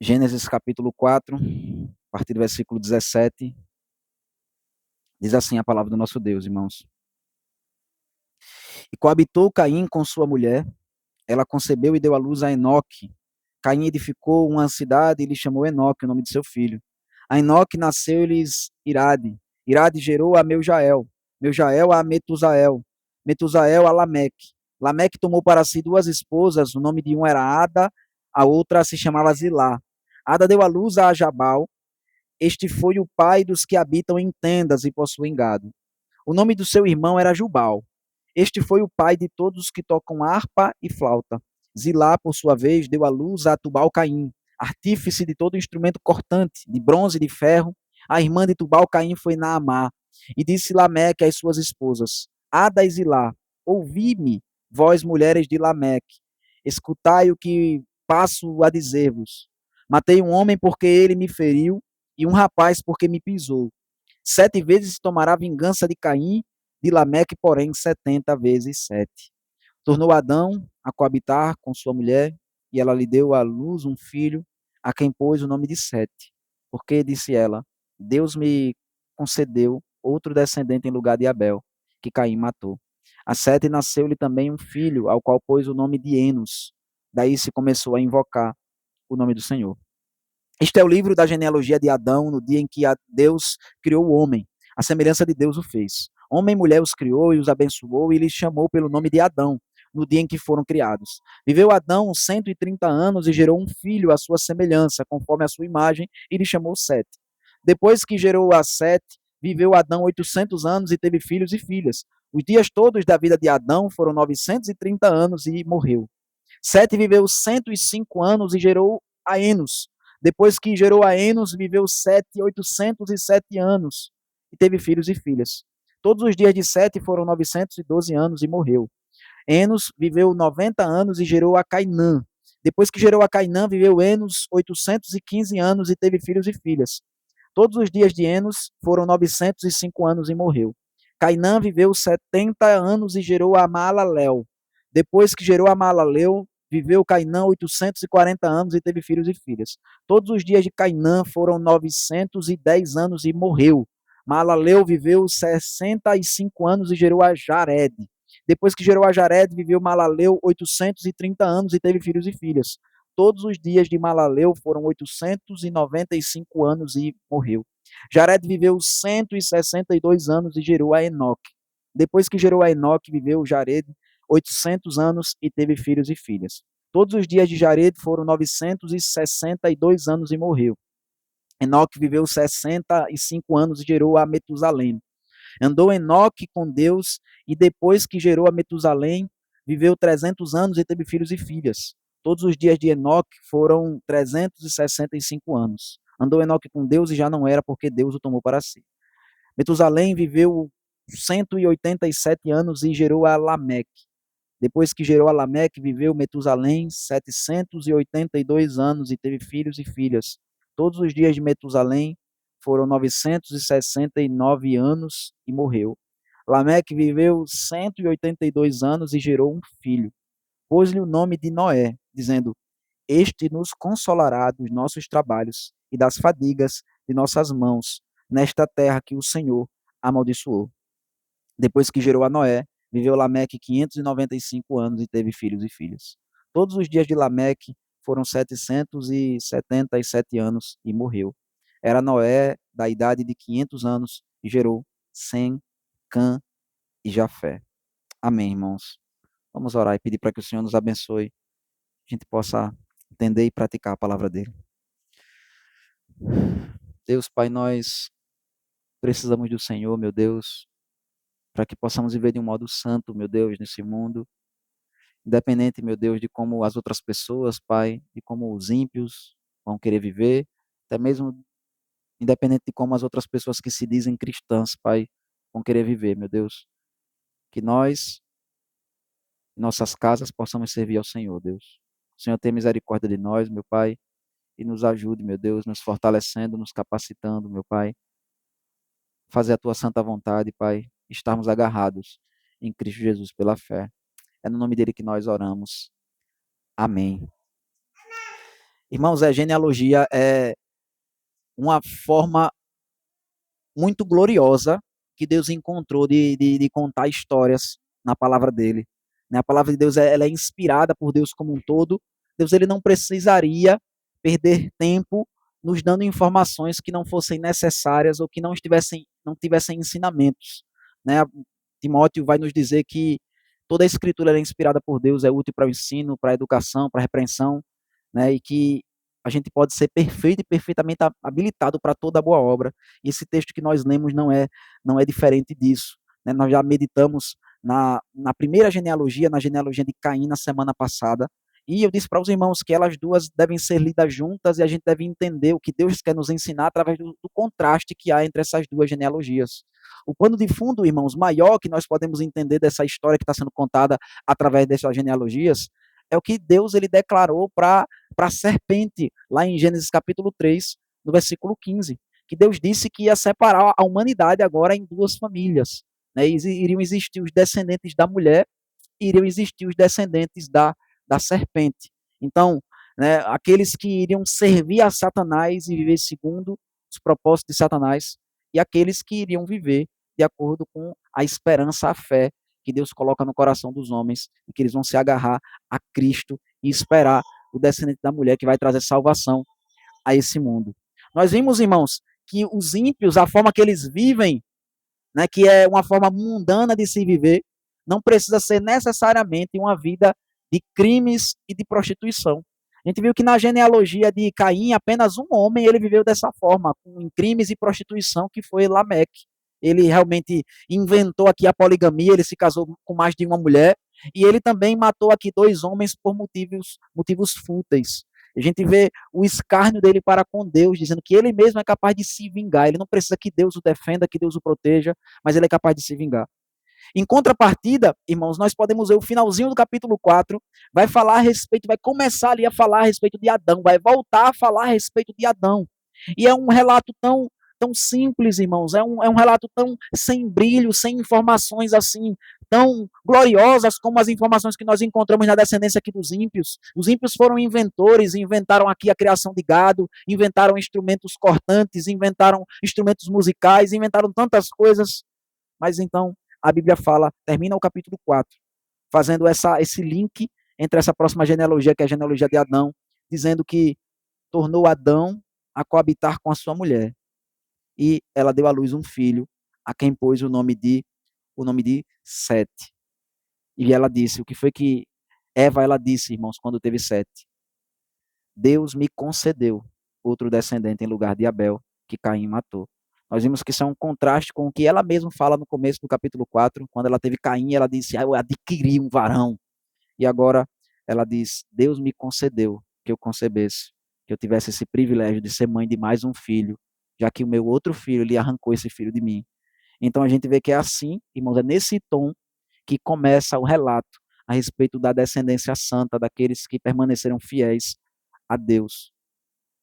Gênesis capítulo 4, a partir do versículo 17, diz assim a palavra do nosso Deus, irmãos. E coabitou Caim com sua mulher, ela concebeu e deu à luz a Enoque. Caim edificou uma cidade e lhe chamou Enoque, o nome de seu filho. A Enoque nasceu-lhes Irade. Irade gerou a Meujael. Meujael a Metusael. Metusael a Lameque. Lameque tomou para si duas esposas, o nome de uma era Ada, a outra se chamava Zilá. Ada deu à luz a Jabal. Este foi o pai dos que habitam em tendas e possuem gado. O nome do seu irmão era Jubal. Este foi o pai de todos os que tocam harpa e flauta. Zilá, por sua vez, deu à luz a Tubal-Caim, artífice de todo instrumento cortante, de bronze e de ferro. A irmã de Tubal-Caim foi Naamá. E disse Lameque às suas esposas: Ada e Zilá, ouvi-me, vós mulheres de Lameque, escutai o que passo a dizer-vos. Matei um homem porque ele me feriu, e um rapaz porque me pisou. 7 vezes tomará vingança de Caim, de Lameque, porém, 70 vezes 7. Tornou Adão a coabitar com sua mulher, e ela lhe deu à luz um filho, a quem pôs o nome de Sete. Porque, disse ela, Deus me concedeu outro descendente em lugar de Abel, que Caim matou. A Sete nasceu-lhe também um filho, ao qual pôs o nome de Enos. Daí se começou a invocar o nome do Senhor. Este é o livro da genealogia de Adão, no dia em que Deus criou o homem. A semelhança de Deus o fez. Homem e mulher os criou e os abençoou e lhes chamou pelo nome de Adão, no dia em que foram criados. Viveu Adão 130 anos e gerou um filho à sua semelhança, conforme a sua imagem, e lhe chamou Sete. Depois que gerou a Sete, viveu Adão 800 anos e teve filhos e filhas. Os dias todos da vida de Adão foram 930 anos e morreu. Sete viveu 105 anos e gerou a Enos. Depois que gerou a Enos, viveu 807 anos e teve filhos e filhas. Todos os dias de Sete foram 912 anos e morreu. Enos viveu 90 anos e gerou a Cainã. Depois que gerou a Cainã, viveu Enos 815 anos e teve filhos e filhas. Todos os dias de Enos foram 905 anos e morreu. Cainã viveu 70 anos e gerou a Maalalel. Depois que gerou a Maalalel, viveu Cainã 840 anos e teve filhos e filhas. Todos os dias de Cainã foram 910 anos e morreu. Maalalel viveu 65 anos e gerou a Jared. Depois que gerou a Jared, viveu Maalalel 830 anos e teve filhos e filhas. Todos os dias de Maalalel foram 895 anos e morreu. Jared viveu 162 anos e gerou a Enoque. Depois que gerou a Enoque, viveu Jared 800 anos e teve filhos e filhas. Todos os dias de Jared foram 962 anos e morreu. Enoque viveu 65 anos e gerou a Metusalém. Andou Enoque com Deus e depois que gerou a Metusalém, viveu 300 anos e teve filhos e filhas. Todos os dias de Enoque foram 365 anos. Andou Enoque com Deus e já não era porque Deus o tomou para si. Metusalém viveu 187 anos e gerou a Lameque. Depois que gerou a Lameque, viveu Metusalém 782 anos e teve filhos e filhas. Todos os dias de Metusalém foram 969 anos e morreu. Lameque viveu 182 anos e gerou um filho. Pôs-lhe o nome de Noé, dizendo: Este nos consolará dos nossos trabalhos e das fadigas de nossas mãos, nesta terra que o Senhor amaldiçoou. Depois que gerou a Noé, viveu Lameque 595 anos e teve filhos e filhas. Todos os dias de Lameque foram 777 anos e morreu. Era Noé da idade de 500 anos e gerou Sem, Cã e Jafé. Amém, irmãos. Vamos orar e pedir para que o Senhor nos abençoe, a gente possa entender e praticar a palavra dele. Deus, Pai, nós precisamos do Senhor, meu Deus, para que possamos viver de um modo santo, meu Deus, nesse mundo. Independente, meu Deus, de como as outras pessoas, Pai, de como os ímpios vão querer viver, até mesmo independente de como as outras pessoas que se dizem cristãs, Pai, vão querer viver, meu Deus. Que nós, em nossas casas, possamos servir ao Senhor, Deus. O Senhor tenha misericórdia de nós, meu Pai, e nos ajude, meu Deus, nos fortalecendo, nos capacitando, meu Pai. Fazer a Tua santa vontade, Pai, estarmos agarrados em Cristo Jesus pela fé. É no nome dele que nós oramos. Amém. Irmãos, a genealogia é uma forma muito gloriosa que Deus encontrou de contar histórias na palavra dele. Né? A palavra de Deus ela é inspirada por Deus como um todo. Deus ele não precisaria perder tempo nos dando informações que não fossem necessárias ou que não tivessem ensinamentos. Né? Timóteo vai nos dizer que toda a escritura é inspirada por Deus, é útil para o ensino, para a educação, para a repreensão, né? E que a gente pode ser perfeito e perfeitamente habilitado para toda boa obra. E esse texto que nós lemos não é diferente disso. Né? Nós já meditamos na primeira genealogia, na genealogia de Caim, na semana passada, e eu disse para os irmãos que elas duas devem ser lidas juntas e a gente deve entender o que Deus quer nos ensinar através do contraste que há entre essas duas genealogias. O pano de fundo, irmãos, maior que nós podemos entender dessa história que está sendo contada através dessas genealogias é o que Deus ele declarou para a serpente, lá em Gênesis capítulo 3, no versículo 15, que Deus disse que ia separar a humanidade agora em duas famílias. Né? Iriam existir os descendentes da mulher e iriam existir os descendentes da serpente. Então, né, aqueles que iriam servir a Satanás e viver segundo os propósitos de Satanás, e aqueles que iriam viver de acordo com a esperança, a fé que Deus coloca no coração dos homens, e que eles vão se agarrar a Cristo e esperar o descendente da mulher que vai trazer salvação a esse mundo. Nós vimos, irmãos, que os ímpios, a forma que eles vivem, né, que é uma forma mundana de se viver, não precisa ser necessariamente uma vida de crimes e de prostituição. A gente viu que na genealogia de Caim, apenas um homem ele viveu dessa forma, com crimes e prostituição, que foi Lameque. Ele realmente inventou aqui a poligamia, ele se casou com mais de uma mulher, e ele também matou aqui dois homens por motivos fúteis. A gente vê o escárnio dele para com Deus, dizendo que ele mesmo é capaz de se vingar. Ele não precisa que Deus o defenda, que Deus o proteja, mas ele é capaz de se vingar. Em contrapartida, irmãos, nós podemos ver o finalzinho do capítulo 4, vai falar a respeito, vai começar ali a falar a respeito de Adão, vai voltar a falar a respeito de Adão. E é um relato tão simples, irmãos, é um relato tão sem brilho, sem informações assim, tão gloriosas como as informações que nós encontramos na descendência aqui dos ímpios. Os ímpios foram inventores, inventaram aqui a criação de gado, inventaram instrumentos cortantes, inventaram instrumentos musicais, inventaram tantas coisas, mas então a Bíblia fala, termina o capítulo 4, fazendo esse link entre essa próxima genealogia, que é a genealogia de Adão, dizendo que tornou Adão a coabitar com a sua mulher. E ela deu à luz um filho, a quem pôs o nome de Sete. E ela disse, o que foi que Eva, ela disse, irmãos, quando teve Sete? Deus me concedeu outro descendente em lugar de Abel, que Caim matou. Nós vimos que isso é um contraste com o que ela mesma fala no começo do capítulo 4, quando ela teve Caim, ela disse, eu adquiri um varão. E agora ela diz, Deus me concedeu que eu concebesse, que eu tivesse esse privilégio de ser mãe de mais um filho, já que o meu outro filho, ele arrancou esse filho de mim. Então a gente vê que é assim, irmãos, é nesse tom que começa o relato a respeito da descendência santa, daqueles que permaneceram fiéis a Deus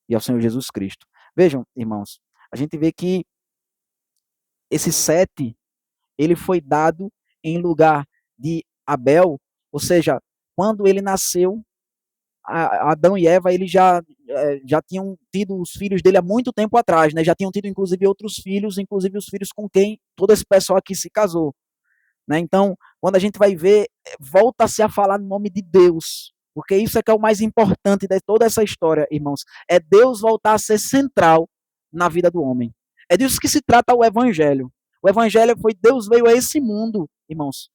e ao Senhor Jesus Cristo. Vejam, irmãos, a gente vê que esse Sete, ele foi dado em lugar de Abel, ou seja, quando ele nasceu, Adão e Eva, eles já tinham tido os filhos dele há muito tempo atrás, né? Já tinham tido, inclusive, outros filhos, inclusive os filhos com quem todo esse pessoal aqui se casou. Né? Então, quando a gente vai ver, volta-se a falar no nome de Deus, porque isso é que é o mais importante de toda essa história, irmãos. É Deus voltar a ser central na vida do homem. É disso que se trata o Evangelho. O Evangelho foi Deus veio a esse mundo, irmãos,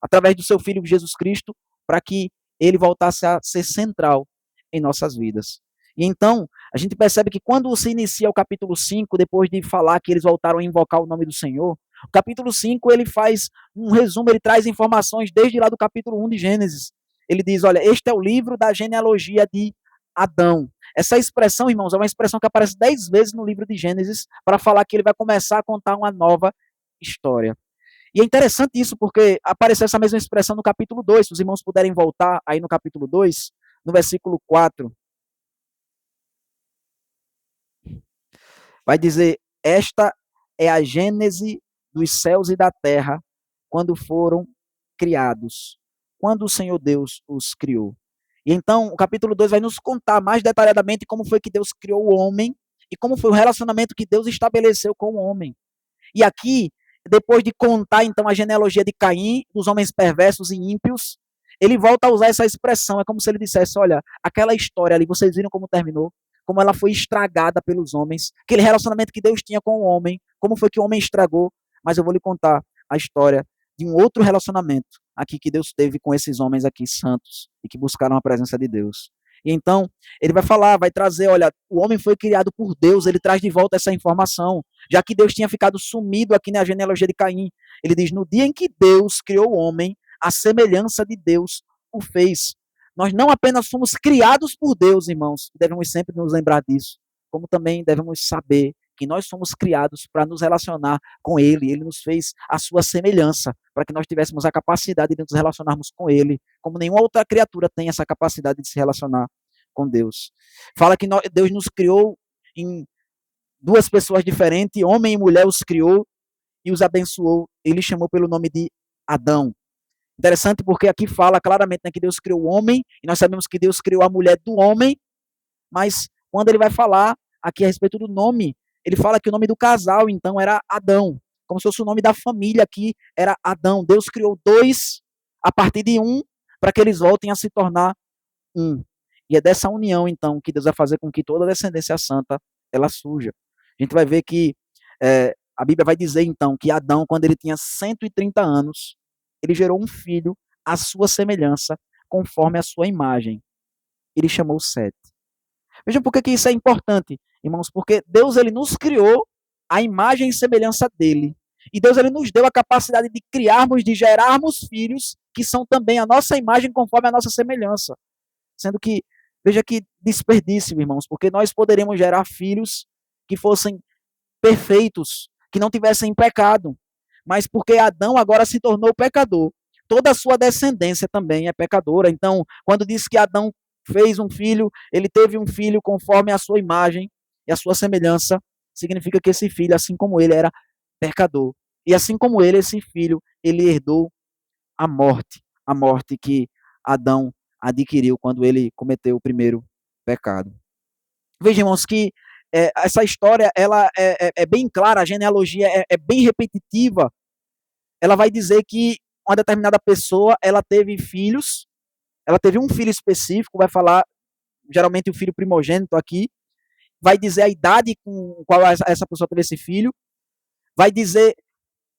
através do seu Filho Jesus Cristo, para que ele voltasse a ser central em nossas vidas. E então, a gente percebe que quando se inicia o capítulo 5, depois de falar que eles voltaram a invocar o nome do Senhor, o capítulo 5 ele faz um resumo, ele traz informações desde lá do capítulo 1 de Gênesis. Ele diz, olha, este é o livro da genealogia de Adão. Essa expressão, irmãos, é uma expressão que aparece 10 vezes no livro de Gênesis para falar que ele vai começar a contar uma nova história. E é interessante isso porque apareceu essa mesma expressão no capítulo 2, se os irmãos puderem voltar aí no capítulo 2, no versículo 4. Vai dizer, esta é a gênese dos céus e da terra quando foram criados, quando o Senhor Deus os criou. E então, o capítulo 2 vai nos contar mais detalhadamente como foi que Deus criou o homem e como foi o relacionamento que Deus estabeleceu com o homem. E aqui, depois de contar então a genealogia de Caim, dos homens perversos e ímpios, ele volta a usar essa expressão. É como se ele dissesse: olha, aquela história ali, vocês viram como terminou? Como ela foi estragada pelos homens, aquele relacionamento que Deus tinha com o homem, como foi que o homem estragou. Mas eu vou lhe contar a história de um outro relacionamento aqui que Deus teve com esses homens aqui santos e que buscaram a presença de Deus. E então, ele vai falar, vai trazer, olha, o homem foi criado por Deus, ele traz de volta essa informação, já que Deus tinha ficado sumido aqui na genealogia de Caim. Ele diz, no dia em que Deus criou o homem, a semelhança de Deus o fez. Nós não apenas fomos criados por Deus, irmãos, devemos sempre nos lembrar disso, como também devemos saber que nós somos criados para nos relacionar com Ele. Ele nos fez a sua semelhança, para que nós tivéssemos a capacidade de nos relacionarmos com Ele, como nenhuma outra criatura tem essa capacidade de se relacionar com Deus. Fala que Deus nos criou em duas pessoas diferentes, homem e mulher os criou e os abençoou. Ele chamou pelo nome de Adão. Interessante porque aqui fala claramente, né, que Deus criou o homem, e nós sabemos que Deus criou a mulher do homem, mas quando ele vai falar aqui a respeito do nome, ele fala que o nome do casal, então, era Adão, como se fosse o nome da família aqui, era Adão. Deus criou dois a partir de um, para que eles voltem a se tornar um. E é dessa união, então, que Deus vai fazer com que toda a descendência santa, ela surja. A gente vai ver que a Bíblia vai dizer, então, que Adão, quando ele tinha 130 anos, ele gerou um filho à sua semelhança, conforme a sua imagem. Ele chamou Sete. Vejam por que isso é importante, irmãos, porque Deus ele nos criou a imagem e semelhança dele. E Deus ele nos deu a capacidade de criarmos, de gerarmos filhos que são também a nossa imagem conforme a nossa semelhança. Sendo que, veja que desperdício, irmãos, porque nós poderíamos gerar filhos que fossem perfeitos, que não tivessem pecado. Mas porque Adão agora se tornou pecador, toda a sua descendência também é pecadora. Então, quando diz que Adão fez um filho, ele teve um filho conforme a sua imagem e a sua semelhança, significa que esse filho, assim como ele, era pecador. E assim como ele, esse filho, ele herdou a morte que Adão adquiriu quando ele cometeu o primeiro pecado. Vejam, irmãos, que essa história ela é bem clara, a genealogia é bem repetitiva. Ela vai dizer que uma determinada pessoa ela teve filhos, ela teve um filho específico, vai falar geralmente o filho primogênito aqui, vai dizer a idade com qual essa pessoa teve esse filho, vai dizer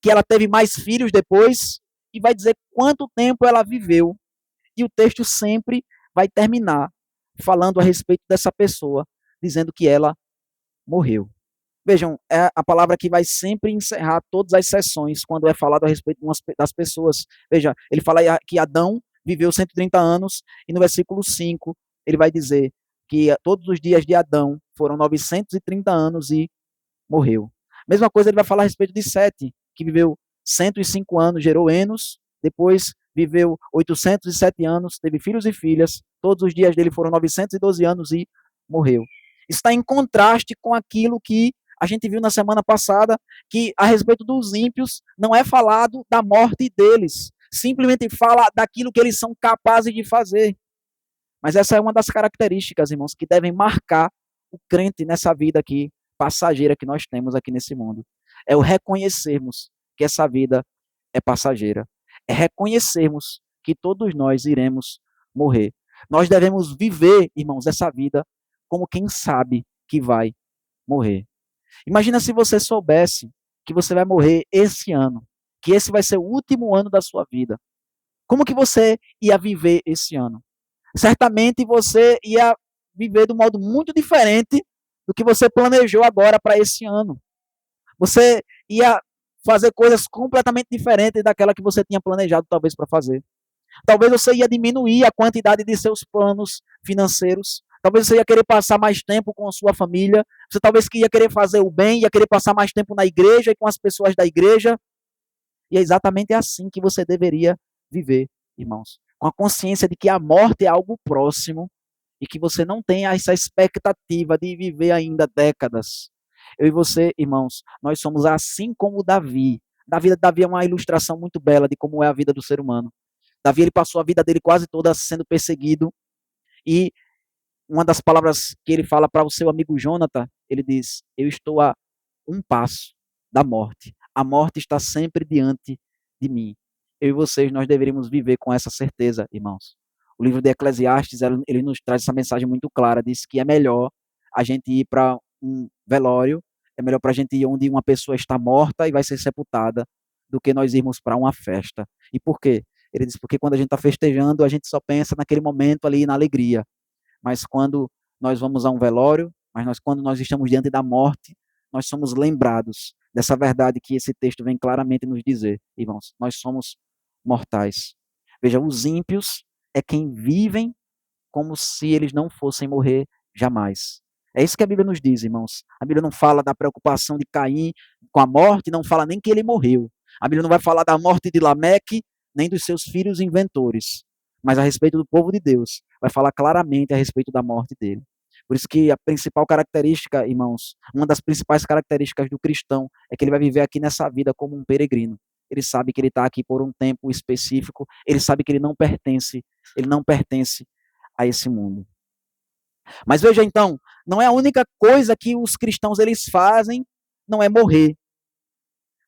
que ela teve mais filhos depois e vai dizer quanto tempo ela viveu. E o texto sempre vai terminar falando a respeito dessa pessoa, dizendo que ela morreu. Vejam, é a palavra que vai sempre encerrar todas as sessões quando é falado a respeito das pessoas. Veja, ele fala que Adão viveu 130 anos e no versículo 5 ele vai dizer que todos os dias de Adão foram 930 anos e morreu. Mesma coisa ele vai falar a respeito de Sete, que viveu 105 anos, gerou Enos, depois viveu 807 anos, teve filhos e filhas, todos os dias dele foram 912 anos e morreu. Está em contraste com aquilo que a gente viu na semana passada, que a respeito dos ímpios não é falado da morte deles, simplesmente fala daquilo que eles são capazes de fazer. Mas essa é uma das características, irmãos, que devem marcar o crente nessa vida aqui, passageira que nós temos aqui nesse mundo. É o reconhecermos que essa vida é passageira. É reconhecermos que todos nós iremos morrer. Nós devemos viver, irmãos, essa vida como quem sabe que vai morrer. Imagina se você soubesse que você vai morrer esse ano, que esse vai ser o último ano da sua vida. Como que você ia viver esse ano? Certamente você ia viver de um modo muito diferente do que você planejou agora para esse ano. Você ia fazer coisas completamente diferentes daquela que você tinha planejado talvez para fazer. Talvez você ia diminuir a quantidade de seus planos financeiros. Talvez você ia querer passar mais tempo com a sua família. Você talvez ia querer fazer o bem, ia querer passar mais tempo na igreja e com as pessoas da igreja. E é exatamente assim que você deveria viver, irmãos. Com a consciência de que a morte é algo próximo e que você não tem essa expectativa de viver ainda décadas. Eu e você, irmãos, nós somos assim como Davi. Davi é uma ilustração muito bela de como é a vida do ser humano. Davi ele passou a vida dele quase toda sendo perseguido, E uma das palavras que ele fala para o seu amigo Jonathan, ele diz: eu estou a um passo da morte. A morte está sempre diante de mim. Eu e vocês, nós deveríamos viver com essa certeza, irmãos. O livro de Eclesiastes, ele nos traz essa mensagem muito clara, diz que é melhor a gente ir para um velório, é melhor para a gente ir onde uma pessoa está morta e vai ser sepultada, do que nós irmos para uma festa. E por quê? Ele diz, porque quando a gente está festejando, a gente só pensa naquele momento ali, na alegria. Mas quando nós vamos a um velório, quando nós estamos diante da morte, nós somos lembrados dessa verdade que esse texto vem claramente nos dizer, irmãos, nós somos mortais. Veja, os ímpios é quem vivem como se eles não fossem morrer jamais. É isso que a Bíblia nos diz, irmãos. A Bíblia não fala da preocupação de Caim com a morte, não fala nem que ele morreu. A Bíblia não vai falar da morte de Lameque, nem dos seus filhos inventores. Mas a respeito do povo de Deus, vai falar claramente a respeito da morte dele. Por isso que a principal característica, irmãos, uma das principais características do cristão é que ele vai viver aqui nessa vida como um peregrino. Ele sabe que ele está aqui por um tempo específico, ele sabe que ele não pertence a esse mundo. Mas veja então, não é a única coisa que os cristãos eles fazem, não é morrer.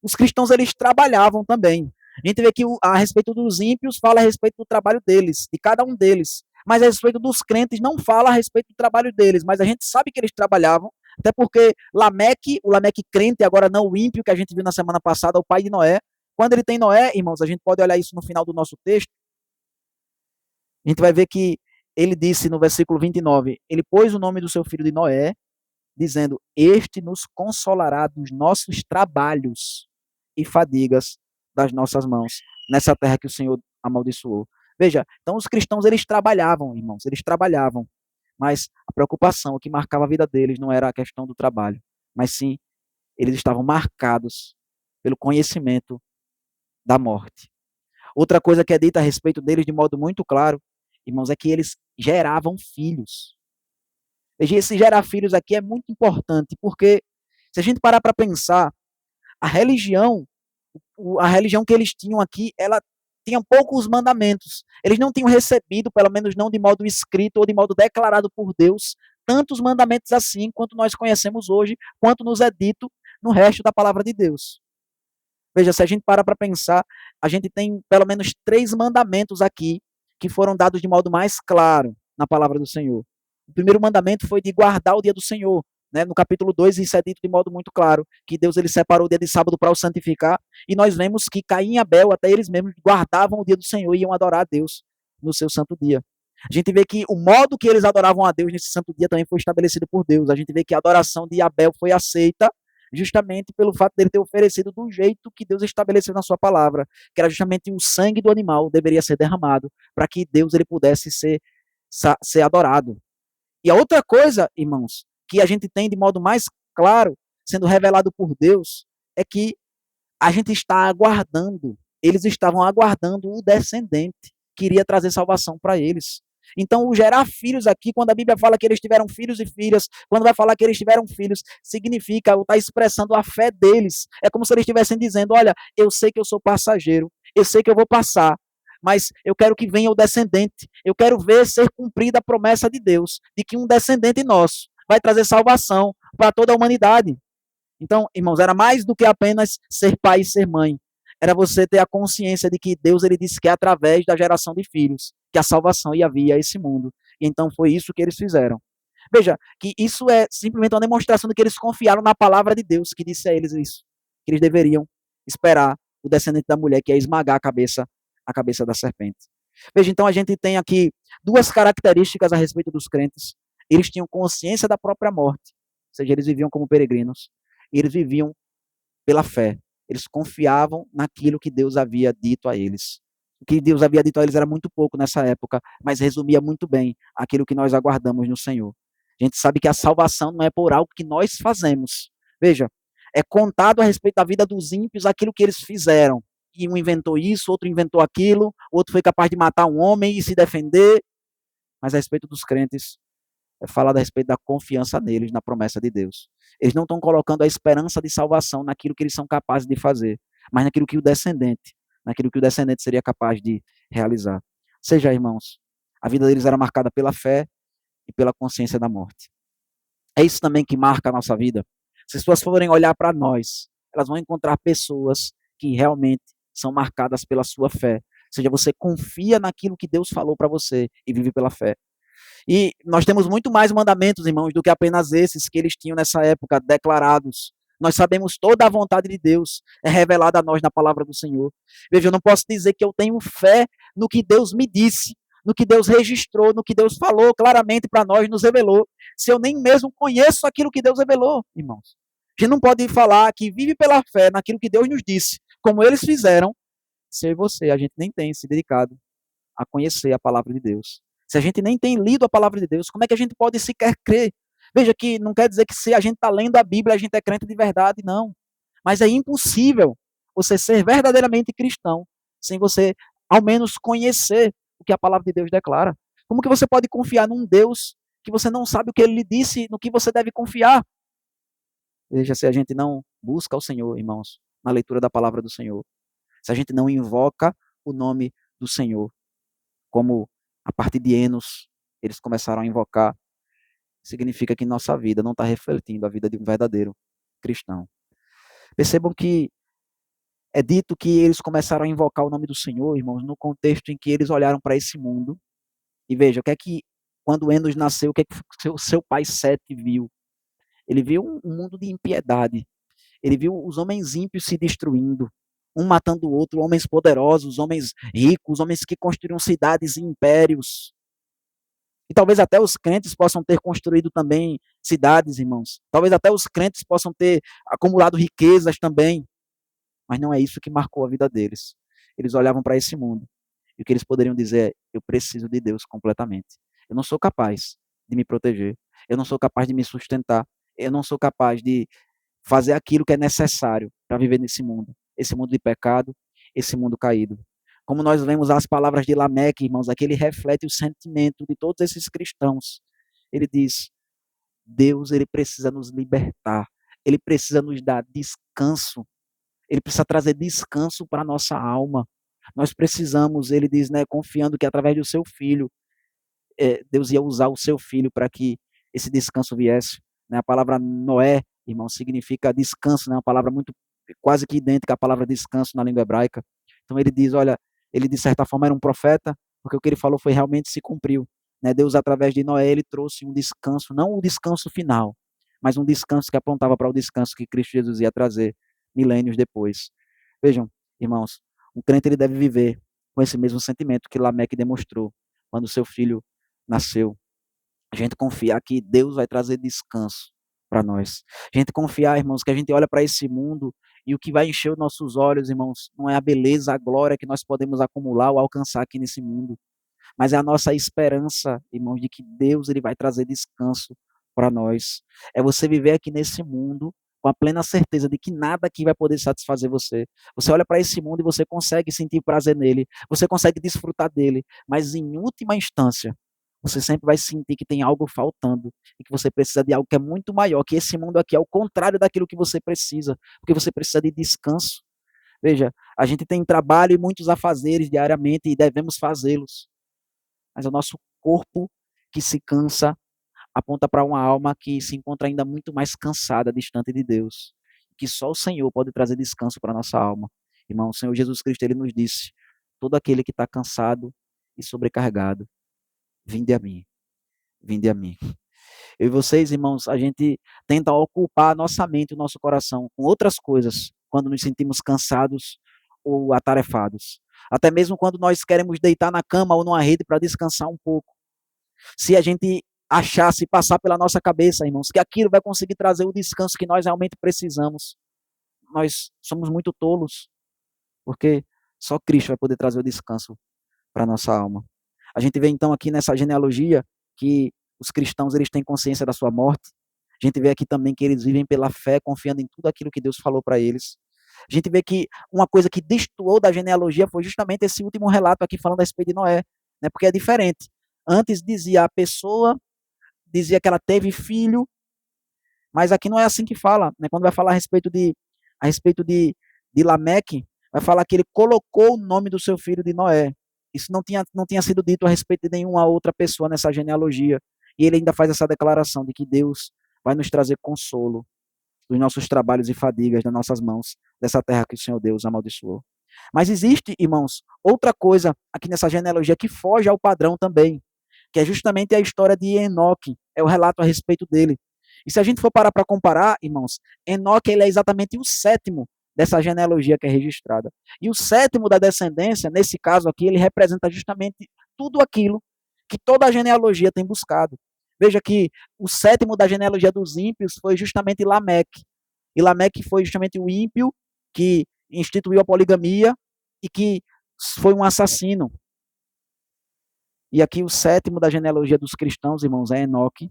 Os cristãos eles trabalhavam também. A gente vê que a respeito dos ímpios fala a respeito do trabalho deles, de cada um deles. Mas a respeito dos crentes não fala a respeito do trabalho deles, mas a gente sabe que eles trabalhavam, até porque Lameque, o Lameque crente, agora não o ímpio, que a gente viu na semana passada, o pai de Noé, quando ele tem Noé, irmãos, a gente pode olhar isso no final do nosso texto, a gente vai ver que ele disse no versículo 29, ele pôs o nome do seu filho de Noé, dizendo, este nos consolará dos nossos trabalhos e fadigas das nossas mãos, nessa terra que o Senhor amaldiçoou. Veja, então os cristãos, eles trabalhavam, irmãos, eles trabalhavam, mas a preocupação, o que marcava a vida deles não era a questão do trabalho, mas sim, eles estavam marcados pelo conhecimento da morte. Outra coisa que é dita a respeito deles de modo muito claro, irmãos, é que eles geravam filhos. Veja, esse gerar filhos aqui é muito importante, porque se a gente parar para pensar, a religião, a religião que eles tinham aqui, ela tinha poucos mandamentos. Eles não tinham recebido, pelo menos não de modo escrito ou de modo declarado por Deus, tantos mandamentos assim quanto nós conhecemos hoje, quanto nos é dito no resto da palavra de Deus. Veja, se a gente para para pensar, a gente tem pelo menos 3 mandamentos aqui que foram dados de modo mais claro na palavra do Senhor. O primeiro mandamento foi de guardar o dia do Senhor. Né? No capítulo 2, isso é dito de modo muito claro, que Deus ele separou o dia de sábado para o santificar, e nós vemos que Caim e Abel, até eles mesmos, guardavam o dia do Senhor e iam adorar a Deus no seu santo dia. A gente vê que o modo que eles adoravam a Deus nesse santo dia também foi estabelecido por Deus. A gente vê que a adoração de Abel foi aceita justamente pelo fato dele ter oferecido do jeito que Deus estabeleceu na sua palavra, que era justamente o sangue do animal deveria ser derramado para que Deus ele pudesse ser adorado. E a outra coisa, irmãos, que a gente tem de modo mais claro, sendo revelado por Deus, é que a gente está aguardando, eles estavam aguardando o descendente que iria trazer salvação para eles. Então, o gerar filhos aqui, quando a Bíblia fala que eles tiveram filhos e filhas, quando vai falar que eles tiveram filhos, significa, está expressando a fé deles. É como se eles estivessem dizendo, olha, eu sei que eu sou passageiro, eu sei que eu vou passar, mas eu quero que venha o descendente, eu quero ver ser cumprida a promessa de Deus, de que um descendente nosso vai trazer salvação para toda a humanidade. Então, irmãos, era mais do que apenas ser pai e ser mãe. Era você ter a consciência de que Deus ele disse que é através da geração de filhos que a salvação ia vir a esse mundo. E então foi isso que eles fizeram. Veja, que isso é simplesmente uma demonstração de que eles confiaram na palavra de Deus, que disse a eles isso, que eles deveriam esperar o descendente da mulher, que é esmagar a cabeça da serpente. Veja, então a gente tem aqui 2 características a respeito dos crentes. Eles tinham consciência da própria morte, ou seja, eles viviam como peregrinos, e eles viviam pela fé. Eles confiavam naquilo que Deus havia dito a eles. O que Deus havia dito a eles era muito pouco nessa época, mas resumia muito bem aquilo que nós aguardamos no Senhor. A gente sabe que a salvação não é por algo que nós fazemos. Veja, é contado a respeito da vida dos ímpios aquilo que eles fizeram. E um inventou isso, outro inventou aquilo, outro foi capaz de matar um homem e se defender. Mas a respeito dos crentes, é falado a respeito da confiança neles, na promessa de Deus. Eles não estão colocando a esperança de salvação naquilo que eles são capazes de fazer, mas naquilo que o descendente seria capaz de realizar. Seja, irmãos, A vida deles era marcada pela fé e pela consciência da morte. É isso também que marca a nossa vida. Se as pessoas forem olhar para nós, elas vão encontrar pessoas que realmente são marcadas pela sua fé. Ou seja, você confia naquilo que Deus falou para você e vive pela fé. E nós temos muito mais mandamentos, irmãos, do que apenas esses que eles tinham nessa época declarados. Nós sabemos toda a vontade de Deus é revelada a nós na palavra do Senhor. Veja, eu não posso dizer que eu tenho fé no que Deus me disse, no que Deus registrou, no que Deus falou claramente para nós, nos revelou, se eu nem mesmo conheço aquilo que Deus revelou, irmãos. A gente não pode falar que vive pela fé naquilo que Deus nos disse, como eles fizeram, se eu e você, a gente nem tem se dedicado a conhecer a palavra de Deus. Se a gente nem tem lido a palavra de Deus, como é que a gente pode sequer crer? Veja que não quer dizer que se a gente está lendo a Bíblia, a gente é crente de verdade, não. Mas é impossível você ser verdadeiramente cristão sem você, ao menos, conhecer o que a palavra de Deus declara. Como que você pode confiar num Deus que você não sabe o que ele lhe disse, no que você deve confiar? Veja, se a gente não busca o Senhor, irmãos, na leitura da palavra do Senhor, se a gente não invoca o nome do Senhor, como a partir de Enos eles começaram a invocar, significa que nossa vida não está refletindo a vida de um verdadeiro cristão. Percebam que é dito que eles começaram a invocar o nome do Senhor, irmãos, no contexto em que eles olharam para esse mundo. E veja, o que é que, quando Enos nasceu, o que é que seu pai Sete viu? Ele viu um mundo de impiedade. Ele viu os homens ímpios se destruindo, um matando o outro, homens poderosos, homens ricos, homens que construíram cidades e impérios. E talvez até os crentes possam ter construído também cidades, irmãos. Talvez até os crentes possam ter acumulado riquezas também. Mas não é isso que marcou a vida deles. Eles olhavam para esse mundo e o que eles poderiam dizer é: eu preciso de Deus completamente. Eu não sou capaz de me proteger. Eu não sou capaz de me sustentar. Eu não sou capaz de fazer aquilo que é necessário para viver nesse mundo. Esse mundo de pecado, esse mundo caído. Como nós vemos as palavras de Lameque, irmãos, aqui ele reflete o sentimento de todos esses cristãos. Ele diz: Deus, ele precisa nos libertar. Ele precisa nos dar descanso. Ele precisa trazer descanso para a nossa alma. Nós precisamos, ele diz, né, confiando que através do seu filho, Deus ia usar o seu filho para que esse descanso viesse. Né? A palavra Noé, irmão, significa descanso, né? Uma palavra muito, quase que idêntica à palavra descanso na língua hebraica. Então ele diz, olha, ele de certa forma era um profeta, porque o que ele falou foi realmente se cumpriu. Né? Deus, através de Noé, ele trouxe um descanso, não o descanso final, mas um descanso que apontava para o descanso que Cristo Jesus ia trazer milênios depois. Vejam, irmãos, um crente ele deve viver com esse mesmo sentimento que Lameque demonstrou quando seu filho nasceu. A gente confiar que Deus vai trazer descanso para nós. A gente confiar, irmãos, que a gente olha para esse mundo e o que vai encher os nossos olhos, irmãos, não é a beleza, a glória que nós podemos acumular ou alcançar aqui nesse mundo, mas é a nossa esperança, irmãos, de que Deus ele vai trazer descanso para nós. É você viver aqui nesse mundo com a plena certeza de que nada aqui vai poder satisfazer você. Você olha para esse mundo e você consegue sentir prazer nele, você consegue desfrutar dele, mas em última instância, você sempre vai sentir que tem algo faltando e que você precisa de algo que é muito maior, que esse mundo aqui é o contrário daquilo que você precisa, porque você precisa de descanso. Veja, a gente tem trabalho e muitos afazeres diariamente e devemos fazê-los, mas o nosso corpo que se cansa aponta para uma alma que se encontra ainda muito mais cansada, distante de Deus, que só o Senhor pode trazer descanso para a nossa alma. Irmão, o Senhor Jesus Cristo, ele nos disse: todo aquele que está cansado e sobrecarregado, vinde a mim, vinde a mim. Eu e vocês, irmãos, a gente tenta ocupar a nossa mente, o nosso coração com outras coisas quando nos sentimos cansados ou atarefados. Até mesmo quando nós queremos deitar na cama ou numa rede para descansar um pouco. Se a gente achasse passar pela nossa cabeça, irmãos, que aquilo vai conseguir trazer o descanso que nós realmente precisamos, nós somos muito tolos, porque só Cristo vai poder trazer o descanso para a nossa alma. A gente vê então aqui nessa genealogia que os cristãos eles têm consciência da sua morte. A gente vê aqui também que eles vivem pela fé, confiando em tudo aquilo que Deus falou para eles. A gente vê que uma coisa que destoou da genealogia foi justamente esse último relato aqui falando a respeito de Noé, né? Porque é diferente. Antes dizia a pessoa, dizia que ela teve filho, mas aqui não é assim que fala, né? Quando vai falar a respeito de Lameque, vai falar que ele colocou o nome do seu filho de Noé. Isso não tinha sido dito a respeito de nenhuma outra pessoa nessa genealogia. E ele ainda faz essa declaração de que Deus vai nos trazer consolo dos nossos trabalhos e fadigas das nossas mãos, dessa terra que o Senhor Deus amaldiçoou. Mas existe, irmãos, outra coisa aqui nessa genealogia que foge ao padrão também, que é justamente a história de Enoque, é o relato a respeito dele. E se a gente for parar para comparar, irmãos, Enoque ele é exatamente o sétimo dessa genealogia que é registrada. E o sétimo da descendência, nesse caso aqui, ele representa justamente tudo aquilo que toda a genealogia tem buscado. Veja que o sétimo da genealogia dos ímpios foi justamente Lameque. E Lameque foi justamente o ímpio que instituiu a poligamia e que foi um assassino. E aqui o sétimo da genealogia dos cristãos, irmãos, é Enoque,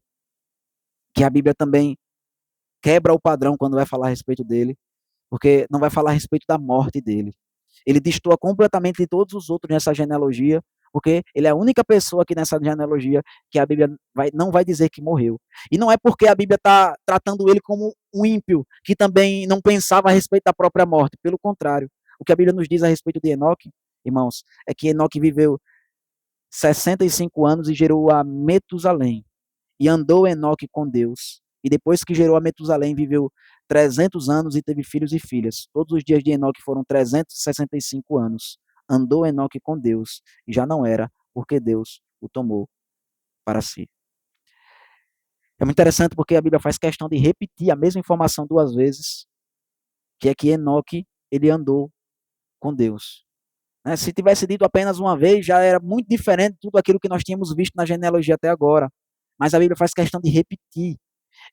que a Bíblia também quebra o padrão quando vai falar a respeito dele, porque não vai falar a respeito da morte dele. Ele destoa completamente de todos os outros nessa genealogia, porque ele é a única pessoa aqui nessa genealogia que a Bíblia não vai dizer que morreu. E não é porque a Bíblia está tratando ele como um ímpio, que também não pensava a respeito da própria morte. Pelo contrário, o que a Bíblia nos diz a respeito de Enoque, irmãos, é que Enoque viveu 65 anos e gerou a Metusalém. E andou Enoque com Deus. E depois que gerou a Metusalém, viveu 300 anos e teve filhos e filhas. Todos os dias de Enoque foram 365 anos. Andou Enoque com Deus, e já não era, porque Deus o tomou para si. É muito interessante porque a Bíblia faz questão de repetir a mesma informação duas vezes, que é que Enoque, ele andou com Deus. Né? Se tivesse dito apenas uma vez, já era muito diferente de tudo aquilo que nós tínhamos visto na genealogia até agora. Mas a Bíblia faz questão de repetir.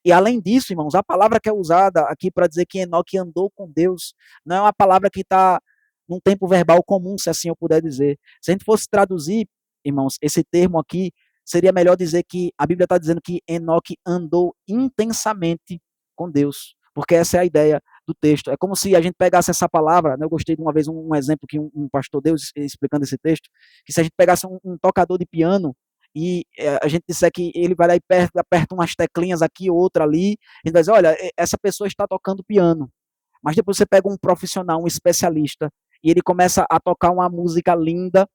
E além disso, irmãos, a palavra que é usada aqui para dizer que Enoque andou com Deus, não é uma palavra que está num tempo verbal comum, se assim eu puder dizer. Se a gente fosse traduzir, irmãos, esse termo aqui, seria melhor dizer que a Bíblia está dizendo que Enoque andou intensamente com Deus, porque essa é a ideia do texto. É como se a gente pegasse essa palavra, né? Eu gostei de uma vez um exemplo que um pastor deu explicando esse texto, que se a gente pegasse um tocador de piano e a gente disser que ele vai lá e aperta umas teclinhas aqui, outra ali, e vai dizer, olha, essa pessoa está tocando piano. Mas depois você pega um profissional, um especialista, e ele começa a tocar uma música linda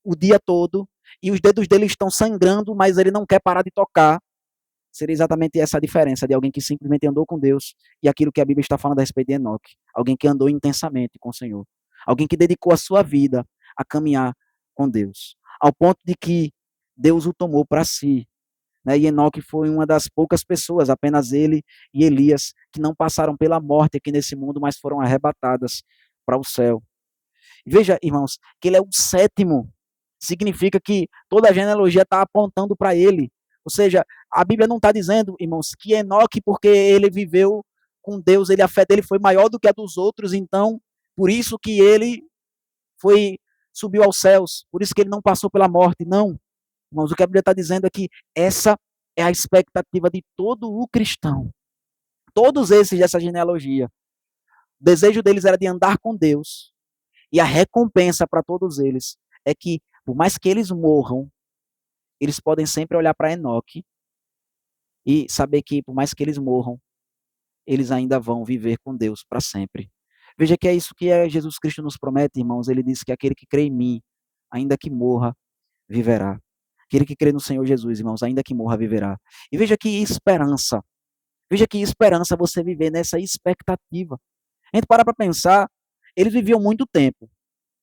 o dia todo, e os dedos dele estão sangrando, mas ele não quer parar de tocar. Seria exatamente essa a diferença de alguém que simplesmente andou com Deus e aquilo que a Bíblia está falando a respeito de Enoque. Alguém que andou intensamente com o Senhor. Alguém que dedicou a sua vida a caminhar com Deus. Ao ponto de que Deus o tomou para si. Né? E Enoque foi uma das poucas pessoas, apenas ele e Elias, que não passaram pela morte aqui nesse mundo, mas foram arrebatadas para o céu. Veja, irmãos, que ele é o sétimo. Significa que toda a genealogia está apontando para ele. Ou seja, a Bíblia não está dizendo, irmãos, que Enoque, porque ele viveu com Deus, a fé dele foi maior do que a dos outros, então, por isso que ele subiu aos céus, por isso que ele não passou pela morte. Não, irmãos, o que a Bíblia está dizendo é que essa é a expectativa de todo o cristão. Todos esses dessa genealogia, o desejo deles era de andar com Deus, e a recompensa para todos eles é que, por mais que eles morram, eles podem sempre olhar para Enoque e saber que, por mais que eles morram, eles ainda vão viver com Deus para sempre. Veja que é isso que Jesus Cristo nos promete, irmãos. Ele disse que aquele que crê em mim, ainda que morra, viverá. Aquele que crê no Senhor Jesus, irmãos, ainda que morra, viverá. E veja que esperança. Veja que esperança você viver nessa expectativa. A gente para pensar, eles viviam muito tempo.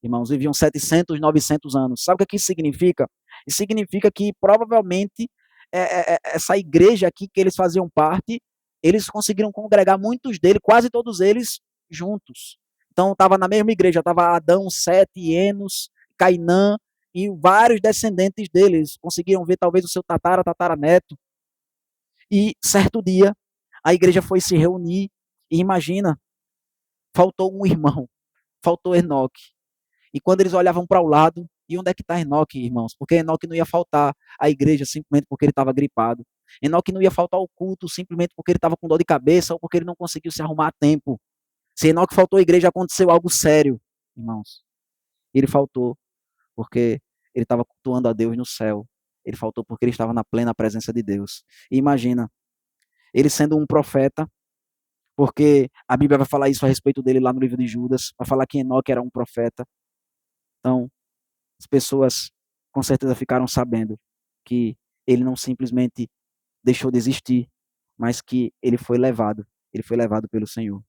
Irmãos, viviam 700, 900 anos. Sabe o que isso significa? Isso significa que provavelmente essa igreja aqui que eles faziam parte, eles conseguiram congregar muitos deles, quase todos eles, juntos. Então, estava na mesma igreja, estava Adão, Sete, Enos, Cainã e vários descendentes deles. Conseguiram ver talvez o seu tataraneto. E certo dia, a igreja foi se reunir e imagina, faltou um irmão, faltou Enoque. E quando eles olhavam para o lado, e onde é que está Enoque, irmãos? Porque Enoque não ia faltar à igreja simplesmente porque ele estava gripado. Enoque não ia faltar ao culto simplesmente porque ele estava com dor de cabeça ou porque ele não conseguiu se arrumar a tempo. Se Enoque faltou à igreja, aconteceu algo sério, irmãos. Ele faltou porque ele estava cultuando a Deus no céu. Ele faltou porque ele estava na plena presença de Deus. E imagina, ele sendo um profeta, porque a Bíblia vai falar isso a respeito dele lá no livro de Judas, vai falar que Enoque era um profeta. Então, As pessoas com certeza ficaram sabendo que ele não simplesmente deixou de existir, mas que ele foi levado pelo Senhor.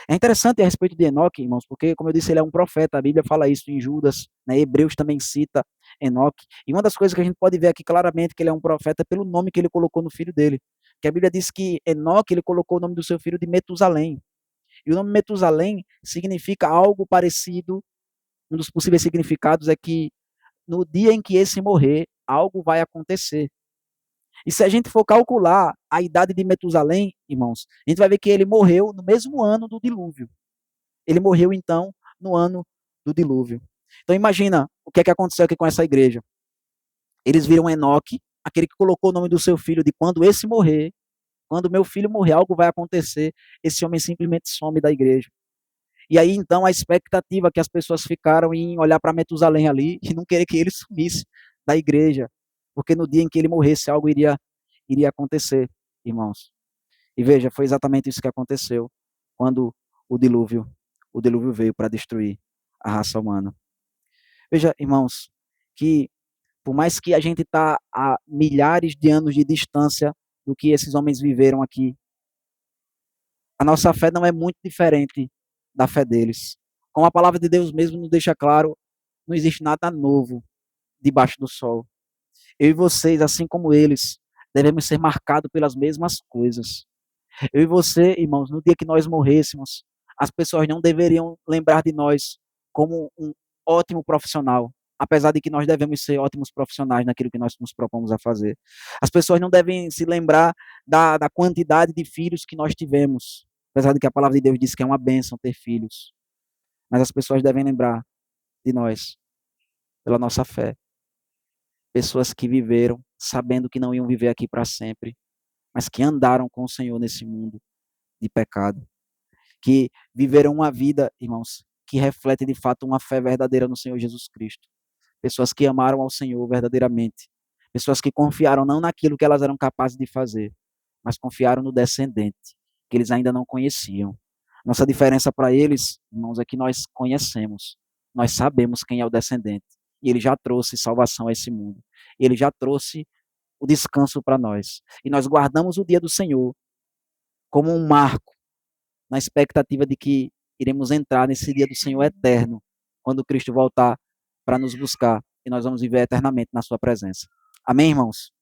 É interessante a respeito de Enoque, irmãos, porque, como eu disse, ele é um profeta, a Bíblia fala isso em Judas, né? Hebreus também cita Enoque, e uma das coisas que a gente pode ver aqui claramente que ele é um profeta pelo nome que ele colocou no filho dele, que a Bíblia diz que Enoque, ele colocou o nome do seu filho de Metusalém, e o nome Metusalém significa algo parecido, um dos possíveis significados é que no dia em que esse morrer, algo vai acontecer. E se a gente for calcular a idade de Metusalém, irmãos, a gente vai ver que ele morreu no mesmo ano do dilúvio. Ele morreu, então, no ano do dilúvio. Então, imagina o que é que aconteceu aqui com essa igreja. Eles viram Enoque, aquele que colocou o nome do seu filho, de quando esse morrer, quando meu filho morrer, algo vai acontecer. Esse homem simplesmente some da igreja. E aí, então, a expectativa que as pessoas ficaram em olhar para Metusalém ali e não querer que ele sumisse da igreja, porque no dia em que ele morresse, algo iria acontecer, irmãos. E veja, foi exatamente isso que aconteceu quando o dilúvio, o dilúvio veio para destruir a raça humana. Veja, irmãos, que por mais que a gente está a milhares de anos de distância do que esses homens viveram aqui, a nossa fé não é muito diferente da fé deles. Como a palavra de Deus mesmo nos deixa claro, não existe nada novo debaixo do sol. Eu e vocês, assim como eles, devemos ser marcados pelas mesmas coisas. Eu e você, irmãos, no dia que nós morrêssemos, as pessoas não deveriam lembrar de nós como um ótimo profissional, apesar de que nós devemos ser ótimos profissionais naquilo que nós nos propomos a fazer. As pessoas não devem se lembrar da quantidade de filhos que nós tivemos, apesar de que a palavra de Deus diz que é uma bênção ter filhos. Mas as pessoas devem lembrar de nós pela nossa fé. Pessoas que viveram sabendo que não iam viver aqui para sempre, mas que andaram com o Senhor nesse mundo de pecado, que viveram uma vida, irmãos, que reflete de fato uma fé verdadeira no Senhor Jesus Cristo. Pessoas que amaram ao Senhor verdadeiramente. Pessoas que confiaram não naquilo que elas eram capazes de fazer, mas confiaram no descendente, que eles ainda não conheciam. Nossa diferença para eles, irmãos, é que nós conhecemos. Nós sabemos quem é o descendente. E ele já trouxe salvação a esse mundo. Ele já trouxe o descanso para nós. E nós guardamos o dia do Senhor como um marco, na expectativa de que iremos entrar nesse dia do Senhor eterno, quando Cristo voltar para nos buscar e nós vamos viver eternamente na sua presença. Amém, irmãos?